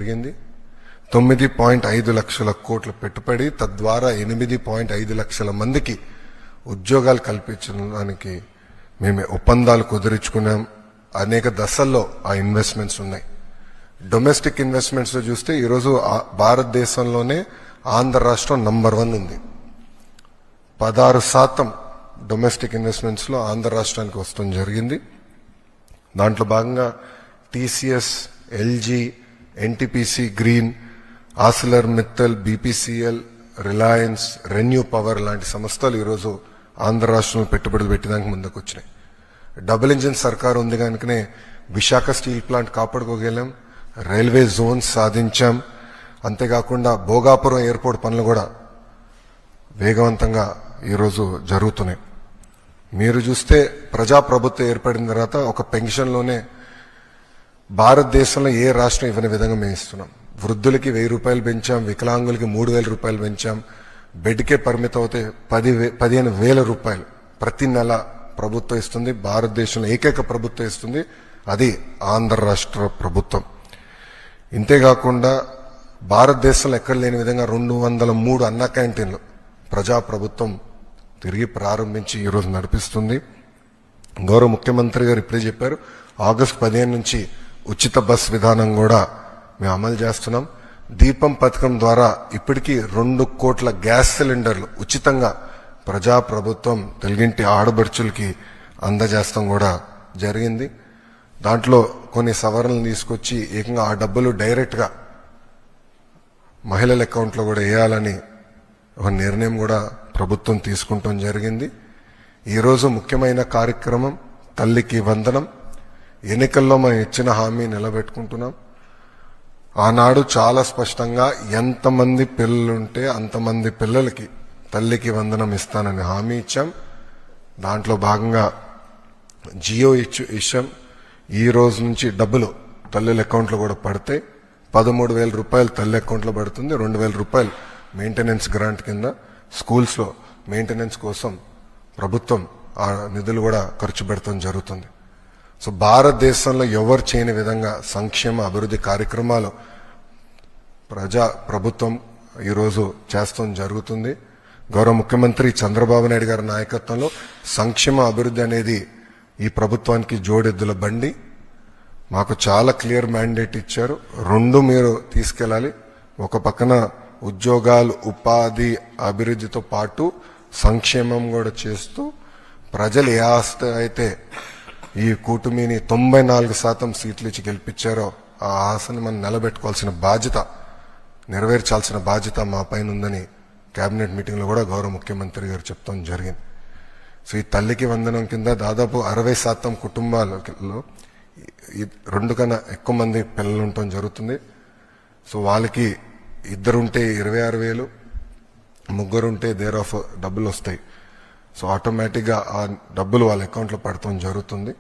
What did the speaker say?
జరిగింది. 9.5 లక్షల కోట్ల పెట్టుబడి, తద్వారా 8.5 లక్షల మందికి ఉద్యోగాలు కల్పించడానికి మేము ఒప్పందాలు కుదుర్చుకున్నాం. అనేక దశల్లో ఆ ఇన్వెస్ట్మెంట్స్ ఉన్నాయి. డొమెస్టిక్ ఇన్వెస్ట్మెంట్స్ లో చూస్తే ఈరోజు భారతదేశంలోనే ఆంధ్ర రాష్ట్రం నంబర్ 1 ఉంది. 16% డొమెస్టిక్ ఇన్వెస్ట్మెంట్స్ లో ఆంధ్ర రాష్ట్రానికి వస్తూ జరిగింది. దాంట్లో భాగంగా TCS, LG, NTPC green, ఆసిలర్ Mittal, BPCL, Reliance, renew power లాంటి సంస్థలు ఈరోజు ఆంధ్ర రాష్ట్రంలో పెట్టుబడులు పెట్టడానికి ముందుకు వచ్చినాయి. డబుల్ ఇంజిన్ సర్కార్ ఉంది కనుకనే విశాఖ స్టీల్ ప్లాంట్ కాపాడుకోగలం, రైల్వే జోన్స్ సాధించాం. అంతేకాకుండా భోగాపురం ఎయిర్పోర్ట్ పనులు కూడా వేగవంతంగా ఈరోజు జరుగుతున్నాయి. మీరు చూస్తే ప్రజాప్రభుత్వం ఏర్పడిన తర్వాత ఒక పెన్షన్లోనే భారతదేశంలో ఏ రాష్ట్రం ఇవ్వని విధంగా మేము ఇస్తున్నాం. వృద్ధులకి 1000 రూపాయలు పెంచాం, వికలాంగులకి 3000 రూపాయలు పెంచాం. బెడ్కే పరిమితం అవుతే 15,000 రూపాయలు ప్రతి నెల ప్రభుత్వం ఇస్తుంది. భారతదేశంలో ఏకైక ప్రభుత్వం ఇస్తుంది, అది ఆంధ్ర రాష్ట్ర ప్రభుత్వం. ఇంతేకాకుండా భారతదేశంలో ఎక్కడ లేని విధంగా 203 అన్న క్యాంటీన్లు ప్రజాప్రభుత్వం తిరిగి ప్రారంభించి ఈరోజు నడిపిస్తుంది. గౌరవ ముఖ్యమంత్రి గారు ఇప్పుడే చెప్పారు, ఆగస్టు 15 నుంచి ఉచిత బస్ విధానం కూడా మేము అమలు చేస్తున్నాం. దీపం పథకం ద్వారా ఇప్పటికీ 2 కోట్ల గ్యాస్ సిలిండర్లు ఉచితంగా ప్రజాప్రభుత్వం తెలుగింటి ఆడబడుచులకి అందజేస్తాం కూడా జరిగింది. దాంట్లో కొన్ని సవరణలు తీసుకొచ్చి ఏకంగా ఆ డబ్బులు డైరెక్ట్ గా మహిళల అకౌంట్లో కూడా వేయాలని ఒక నిర్ణయం కూడా ప్రభుత్వం తీసుకుంటాం జరిగింది. ఈరోజు ముఖ్యమైన కార్యక్రమం తల్లికి వందనం. ఎన్నికల్లో మనం ఇచ్చిన హామీ నిలబెట్టుకుంటున్నాం. ఆనాడు చాలా స్పష్టంగా ఎంతమంది పిల్లలుంటే అంతమంది పిల్లలకి తల్లికి వందనం ఇస్తానని హామీ ఇచ్చాం. దాంట్లో భాగంగా జియో ఇచ్చాం. ఈ రోజు నుంచి డబ్బులు తల్లుల అకౌంట్లో కూడా పడతాయి. 13,000 రూపాయలు తల్లి అకౌంట్లో పడుతుంది. 2,000 రూపాయలు మెయింటెనెన్స్ గ్రాంట్ కింద స్కూల్స్ లో మెయింటెనెన్స్ కోసం ప్రభుత్వం ఆ నిధులు కూడా ఖర్చు పెడతాం జరుగుతుంది. సో భారతదేశంలో ఎవరు చేయని విధంగా సంక్షేమ అభివృద్ధి కార్యక్రమాలు ప్రభుత్వం ఈరోజు చేస్తాం జరుగుతుంది. గౌరవ ముఖ్యమంత్రి చంద్రబాబు నాయుడు గారి నాయకత్వంలో సంక్షేమ అభివృద్ధి అనేది ఈ ప్రభుత్వానికి జోడెద్దుల బండి. మాకు చాలా క్లియర్ మ్యాండేట్ ఇచ్చారు. 2 మీరు తీసుకెళ్ళాలి. ఒక పక్కన ఉద్యోగాలు, ఉపాధి, అభివృద్ధితో పాటు సంక్షేమం కూడా చేస్తూ ప్రజలు ఏ ఆస్తి అయితే ఈ కూటమిని 94% సీట్లు ఇచ్చి గెలిపించారో ఆ ఆశని మనం నిలబెట్టుకోవాల్సిన బాధ్యత, నెరవేర్చాల్సిన బాధ్యత మా పైన ఉందని కేబినెట్ మీటింగ్ లో కూడా గౌరవ ముఖ్యమంత్రి గారు చెప్తాం జరిగింది. సో ఈ తల్లికి వందనం కింద దాదాపు 60% కుటుంబాలలో 2 కన్నా ఎక్కువ మంది పిల్లలు ఉండటం జరుగుతుంది. సో వాళ్ళకి 2 ఉంటే 26,000, 3 ఉంటే దేర్ ఆఫ్ డబ్బులు వస్తాయి. సో ఆటోమేటిక్ గా ఆ డబ్బులు వాళ్ళ అకౌంట్లో పడటం జరుగుతుంది.